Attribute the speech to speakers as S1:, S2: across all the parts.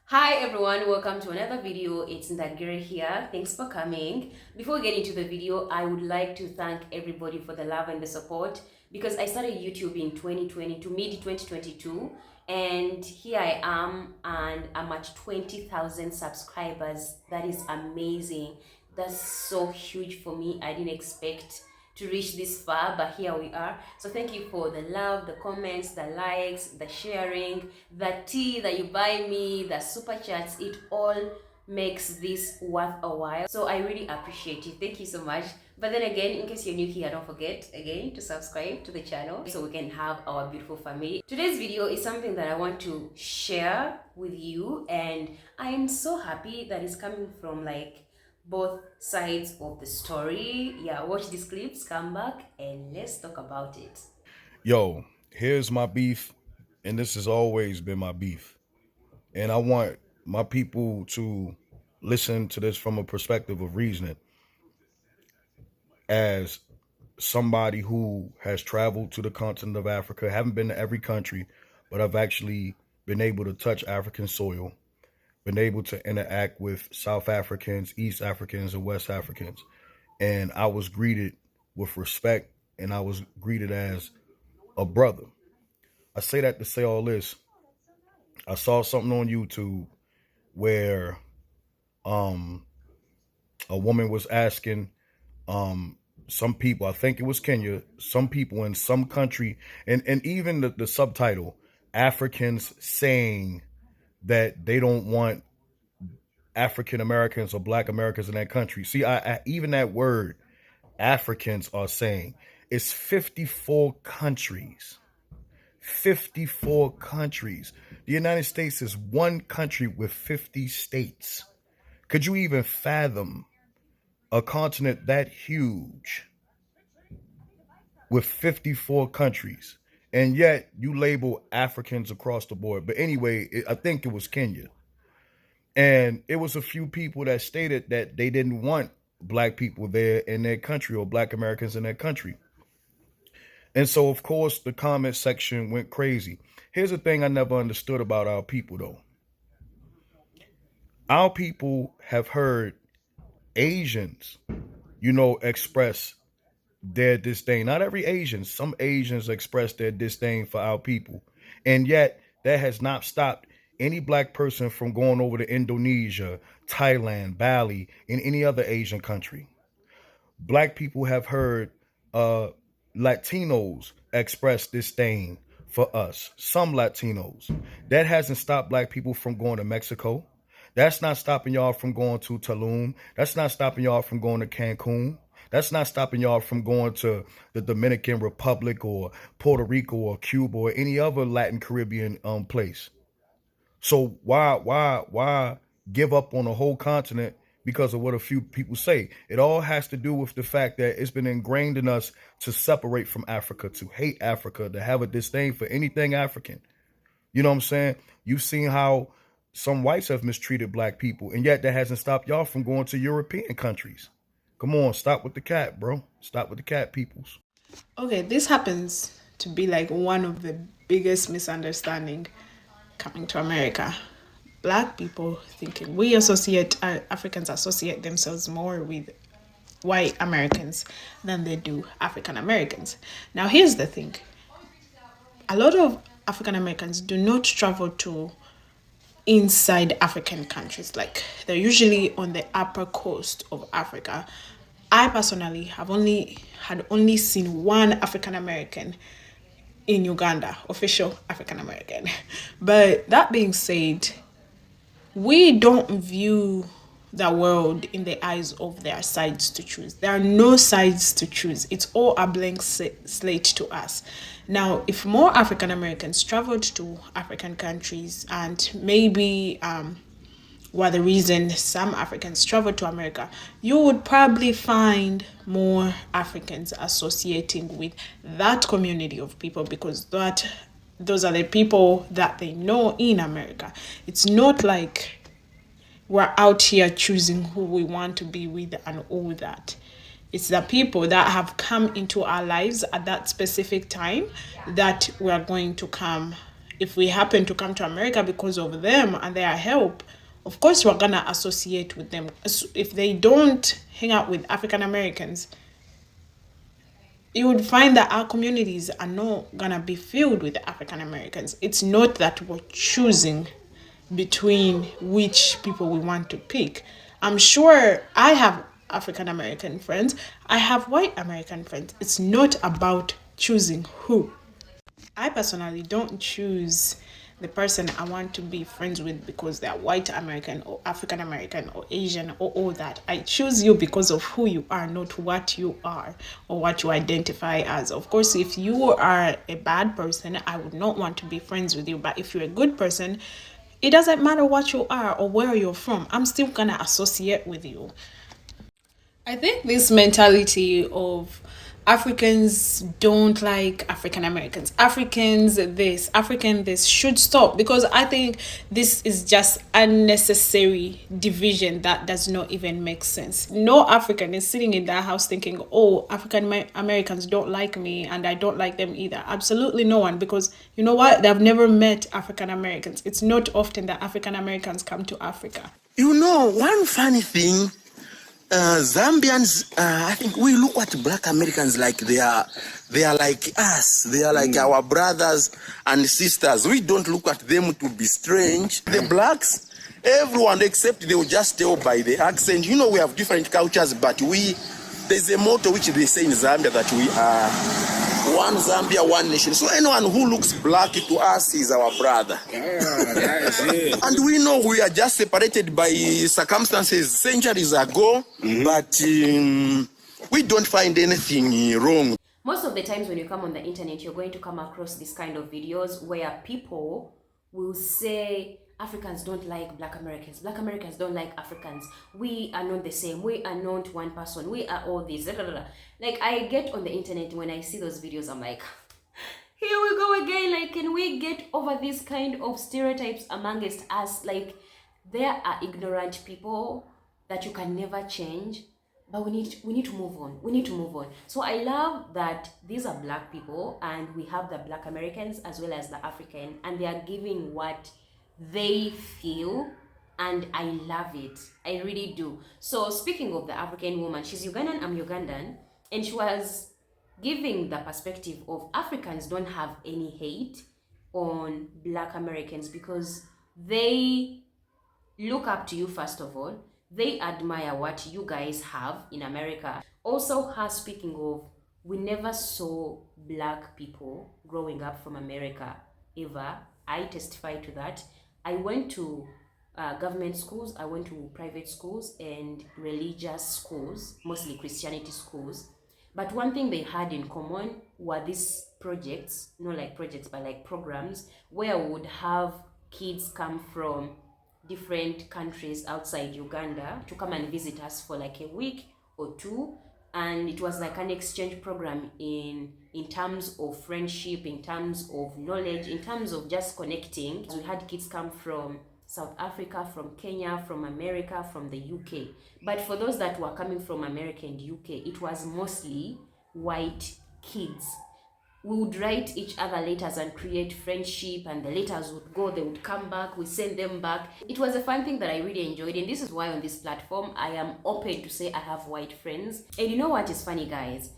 S1: Hi everyone, welcome to another video. It's 𝗙𝗶𝗀𝗀𝗃 here. Thanks for coming. Before we get into the video, I would like to thank everybody for the love and the support because I started YouTube in 2022, mid 2022, and here I am and I'm at 20,000 subscribers. That is amazing. That's so huge for me. I didn't expect to reach this far, but here we are. So thank you for the love, the comments, the likes, the sharing, the tea that you buy me, the super chats. It all makes this worth a while. So I really appreciate it. Thank you so much. But then again, in case you're new here, don't forget again to subscribe to the channel so we can have our beautiful family. Today's video is something that I want to share with you, and I am so happy that it's coming from both sides of the story. Yeah, watch these clips, come back, and let's talk about it.
S2: Yo, here's my beef, and this has always been my beef. And I want my people to listen to this from a perspective of reasoning. As somebody who has traveled to the continent of Africa, haven't been to every country, but I've actually been able to touch African soil, been able to interact with South Africans, East Africans, and West Africans. And I was greeted with respect, and I was greeted as a brother. I say that to say all this. I saw something on YouTube where a woman was asking some people, I think it was Kenya, some people in some country, and even the subtitle, Africans saying that they don't want African Americans or Black Americans in that country. See, I even that word, Africans are saying, it's 54 countries. 54 countries. The United States is one country with 50 states. Could you even fathom a continent that huge with 54 countries? And yet you label Africans across the board. But anyway, I think it was Kenya. And it was a few people that stated that they didn't want Black people there in their country or Black Americans in their country. And so, of course, the comment section went crazy. Here's the thing I never understood about our people, though. Our people have heard Asians, express their disdain. Not every Asian. Some Asians express their disdain for our people. And yet, that has not stopped any Black person from going over to Indonesia, Thailand, Bali, and any other Asian country. Black people have heard Latinos express disdain for us, some Latinos. That hasn't stopped Black people from going to Mexico. That's not stopping y'all from going to Tulum. That's not stopping y'all from going to Cancun. That's not stopping y'all from going to the Dominican Republic or Puerto Rico or Cuba or any other Latin Caribbean place. So why give up on the whole continent because of what a few people say? It all has to do with the fact that it's been ingrained in us to separate from Africa, to hate Africa, to have a disdain for anything African. You know what I'm saying? You've seen how some whites have mistreated Black people, and yet that hasn't stopped y'all from going to European countries. Come on, stop with the cat, bro. Stop with the cat, peoples.
S3: Okay, this happens to be like one of the biggest misunderstanding coming to America. Black people thinking Africans associate themselves more with white Americans than they do African Americans. Now, here's the thing. A lot of African Americans do not travel to inside African countries. Like, they're usually on the upper coast of Africa. I personally had only seen one African American in Uganda, official African American. But that being said, we don't view the world in the eyes of their sides to choose. There are no sides to choose. It's all a blank slate to us. Now, if more African Americans traveled to African countries, and maybe were the reason some Africans traveled to America, you would probably find more Africans associating with that community of people, because those are the people that they know in America. It's not like we're out here choosing who we want to be with and all that. It's the people that have come into our lives at that specific time that we're going to come if we happen to come to America because of them and their help, of course we're gonna associate with them. If they don't hang out with African Americans, you would find that our communities are not gonna be filled with African Americans. It's not that we're choosing between which people we want to pick. I'm sure I have African American friends, I have white American friends. It's not about choosing who. I personally don't choose the person I want to be friends with because they're white American or African American or Asian or all that. I choose you because of who you are, not what you are or what you identify as. Of course, if you are a bad person, I would not want to be friends with you. But if you're a good person, it doesn't matter what you are or where you're from, I'm still gonna associate with you. I think this mentality of Africans don't like African Americans, African this should stop, because I think this is just unnecessary division that does not even make sense. No African is sitting in their house thinking, oh, African Americans don't like me and I don't like them either. Absolutely no one, because you know what? They've never met African Americans. It's not often that African Americans come to Africa.
S4: You know, one funny thing, Zambians, I think we look at black Americans like they are like us. They are like our brothers and sisters. We don't look at them to be strange. The blacks, everyone except they will just tell by the accent. You know, we have different cultures, but there's a motto which they say in Zambia that we are one Zambia, one nation. So anyone who looks black to us is our brother. And we know we are just separated by circumstances centuries ago, but we don't find anything wrong.
S1: Most of the times when you come on the internet, you're going to come across this kind of videos where people will say, Africans don't like black Americans don't like Africans, we are not the same, we are not one person, we are all this, blah, blah, blah. Like, I get on the internet, when I see those videos, I'm like, here we go again. Like, can we get over this kind of stereotypes amongst us? Like, there are ignorant people that you can never change, but we need to move on. So I love that these are black people, and we have the black Americans as well as the African, and they are giving what they feel, and I love it. I really do. So speaking of the African woman, she's Ugandan, I'm Ugandan, and she was giving the perspective of Africans don't have any hate on black Americans because they look up to you. First of all, they admire what you guys have in America. Also, her speaking of, we never saw black people growing up from America ever. I testify to that. I went to government schools, I went to private schools and religious schools, mostly Christianity schools. But one thing they had in common were these projects, not like projects, but like programs, where we would have kids come from different countries outside Uganda to come and visit us for like a week or two. And it was like an exchange program in terms of friendship, in terms of knowledge, in terms of just connecting. We had kids come from South Africa, from Kenya, from America, from the UK. But for those that were coming from America and UK, it was mostly white kids. We would write each other letters and create friendship, and the letters would go, they would come back, we send them back. It was a fun thing that I really enjoyed, and this is why on this platform I am open to say I have white friends. And you know what is funny, guys?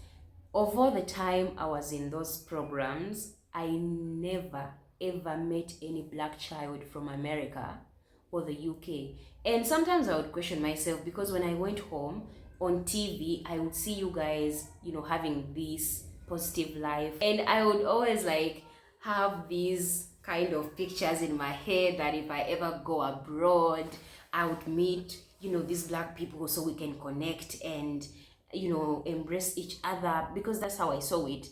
S1: Of all the time I was in those programs, I never ever met any black child from America or the UK. And sometimes I would question myself, because when I went home on TV, I would see you guys, you know, having this positive life, and I would always like have these kind of pictures in my head that if I ever go abroad, I would meet, you know, these black people so we can connect and, you know, embrace each other, because that's how I saw it.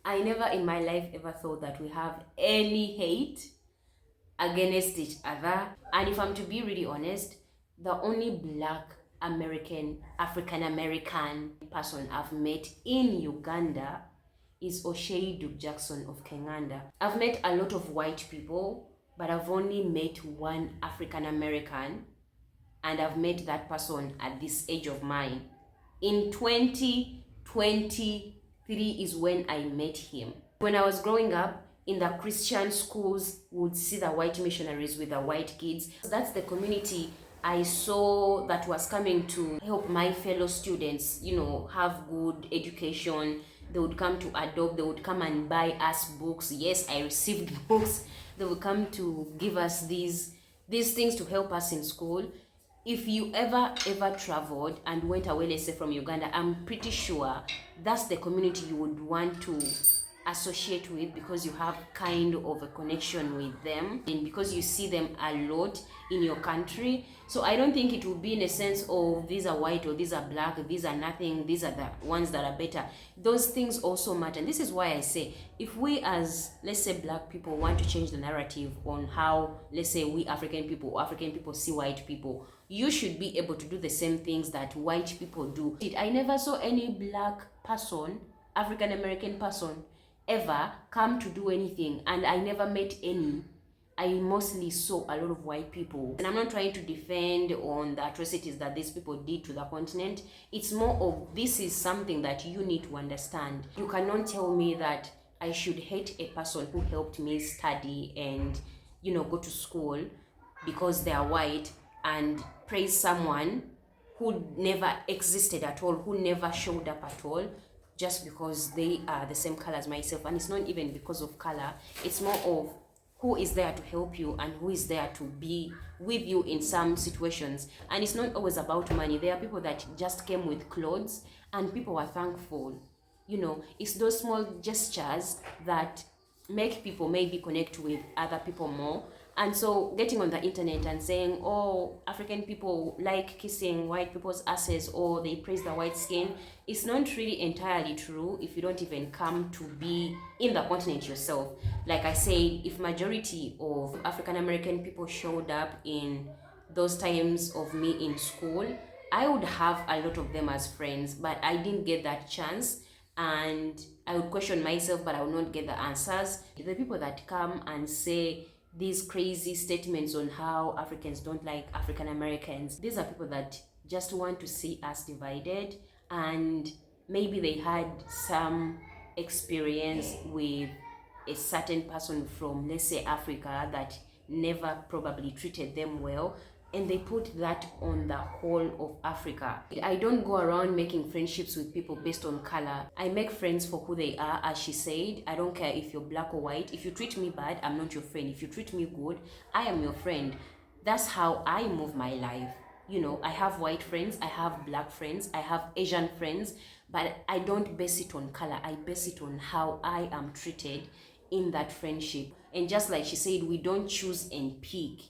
S1: I never in my life ever thought that we have any hate against each other. And if I'm to be really honest, the only black African American person I've met in Uganda is 𝗙𝗶𝗿𝗀𝗃 of Kenganda. I've met a lot of white people, but I've only met one African American, and I've met that person at this age of mine. In 2023 is when I met him. When I was growing up, in the Christian schools would see the white missionaries with the white kids. That's the community I saw that was coming to help my fellow students, you know, have good education. They would come to adopt, they would come and buy us books. Yes, I received books. They would come to give us these things to help us in school. If you ever traveled and went away, let's say from Uganda, I'm pretty sure that's the community you would want to associate with, because you have kind of a connection with them and because you see them a lot in your country. So I don't think it would be in a sense of these are white or these are black, these are nothing, these are the ones that are better. Those things also matter. And this is why I say, if we as, let's say, black people want to change the narrative on how, let's say, we African people see white people, you should be able to do the same things that white people do. I never saw any black person, African American person, ever come to do anything, and I never met any. I mostly saw a lot of white people, and I'm not trying to defend on the atrocities that these people did to the continent. It's more of, this is something that you need to understand. You cannot tell me that I should hate a person who helped me study and, you know, go to school because they are white, and praise someone who never existed at all, who never showed up at all, just because they are the same color as myself. And it's not even because of color, it's more of who is there to help you and who is there to be with you in some situations. And it's not always about money. There are people that just came with clothes and people were thankful. You know, it's those small gestures that make people maybe connect with other people more. And so getting on the internet and saying, oh, African people like kissing white people's asses, or they praise the white skin, it's not really entirely true if you don't even come to be in the continent yourself. Like I said, if majority of African American people showed up in those times of me in school, I would have a lot of them as friends, but I didn't get that chance. And I would question myself, but I would not get the answers. The people that come and say these crazy statements on how Africans don't like African Americans, these are people that just want to see us divided, and maybe they had some experience with a certain person from, let's say, Africa that never probably treated them well, and they put that on the whole of Africa. I don't go around making friendships with people based on color. I make friends for who they are, as she said. I don't care if you're black or white. If you treat me bad, I'm not your friend. If you treat me good, I am your friend. That's how I move my life. You know, I have white friends, I have black friends, I have Asian friends, but I don't base it on color. I base it on how I am treated in that friendship. And just like she said, we don't choose and pick.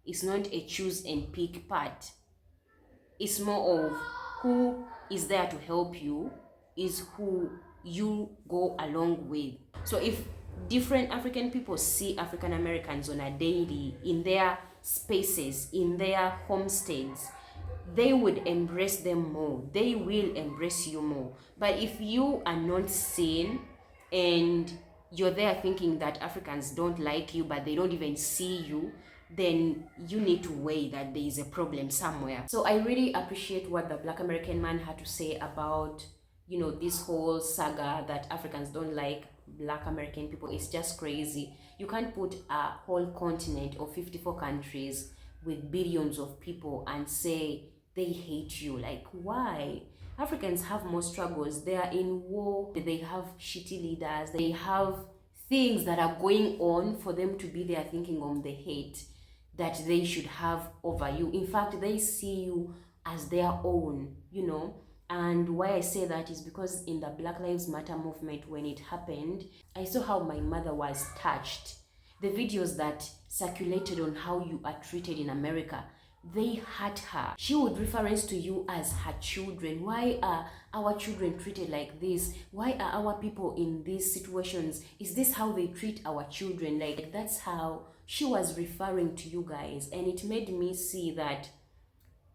S1: It's not a choose and pick part. It's more of who is there to help you is who you go along with. So if different African people see African Americans on a daily, in their spaces, in their homesteads, they would embrace them more. They will embrace you more. But if you are not seen and you're there thinking that Africans don't like you, but they don't even see you, then you need to weigh that there is a problem somewhere. So I really appreciate what the Black American man had to say about, you know, this whole saga that Africans don't like Black American people. It's just crazy. You can't put a whole continent of 54 countries with billions of people and say they hate you. Like, why? Africans have more struggles. They are in war. They have shitty leaders. They have things that are going on for them to be there thinking on the hate that they should have over you. In fact, they see you as their own, you know. And why I say that is because in the Black Lives Matter movement, when it happened, I saw how my mother was touched. The videos that circulated on how you are treated in America, they hurt her. She would reference to you as her children. Why are our children treated like this? Why are our people in these situations? Is this how they treat our children? Like, that's how she was referring to you guys. And it made me see that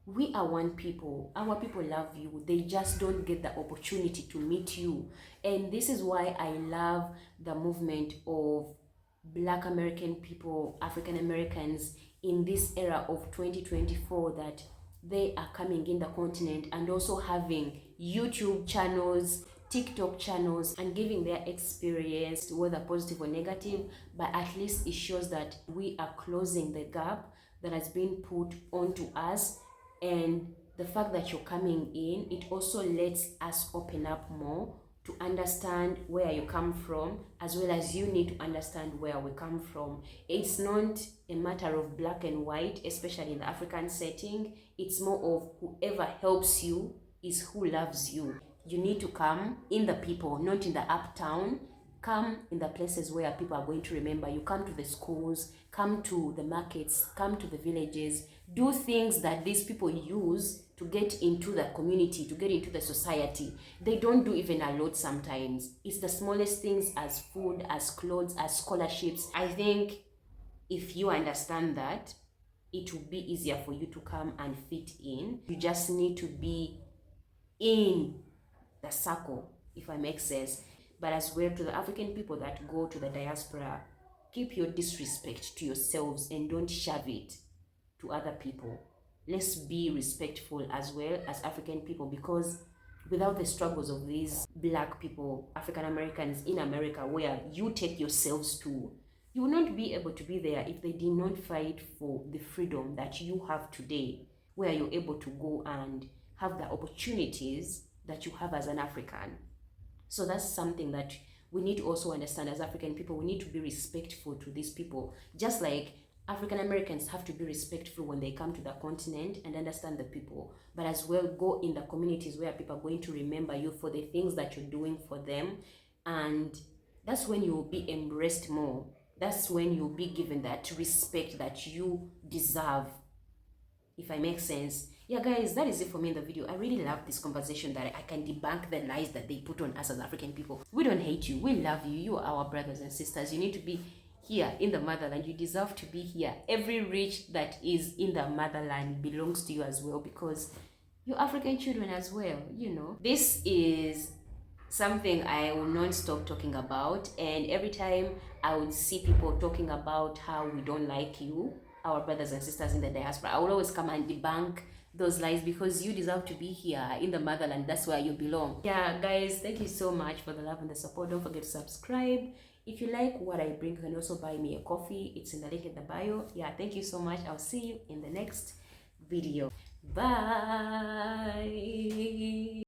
S1: we are one people. Our people love you. They just don't get the opportunity to meet you. And this is why I love the movement of Black American people, African Americans in this era of 2024, that they are coming in the continent and also having YouTube channels TikTok channels and giving their experience, whether positive or negative, but at least it shows that we are closing the gap that has been put onto us. And the fact that you're coming in, it also lets us open up more to understand where you come from, as well as you need to understand where we come from. It's not a matter of black and white, especially in the African setting. It's more of whoever helps you is who loves you. You need to come in the people, not in the uptown. Come in the places where people are going to remember you. Come to the schools, come to the markets, come to the villages. Do things that these people use to get into the community, to get into the society. They don't do even a lot sometimes. It's the smallest things, as food, as clothes, as scholarships. I think if you understand that, it will be easier for you to come and fit in. You just need to be in the circle, if I make sense. But as well, to the African people that go to the diaspora, keep your disrespect to yourselves and don't shove it to other people. Let's be respectful as well as African people, because without the struggles of these black people, African Americans in America, where you take yourselves to, you will not be able to be there if they did not fight for the freedom that you have today, where you're able to go and have the opportunities that you have as an African. So that's something that we need to also understand as African people. We need to be respectful to these people, just like African Americans have to be respectful when they come to the continent and understand the people, but as well go in the communities where people are going to remember you for the things that you're doing for them. And that's when you will be embraced more. That's when you'll be given that respect that you deserve, if I make sense. Yeah, guys, that is it for me in the video. I really love this conversation, that I can debunk the lies that they put on us as African people. We don't hate you. We love you. You are our brothers and sisters. You need to be here in the motherland. You deserve to be here. Every rich that is in the motherland belongs to you as well, because you're African children as well, you know. This is something I will not stop talking about, and every time I would see people talking about how we don't like you, our brothers and sisters in the diaspora, I will always come and debunk those lies, because you deserve to be here in the motherland. That's where you belong. Yeah, guys, thank you so much for the love and the support. Don't forget to subscribe. If you like what I bring, you can also buy me a coffee. It's in the link in the bio. Yeah, thank you so much. I'll see you in the next video. Bye.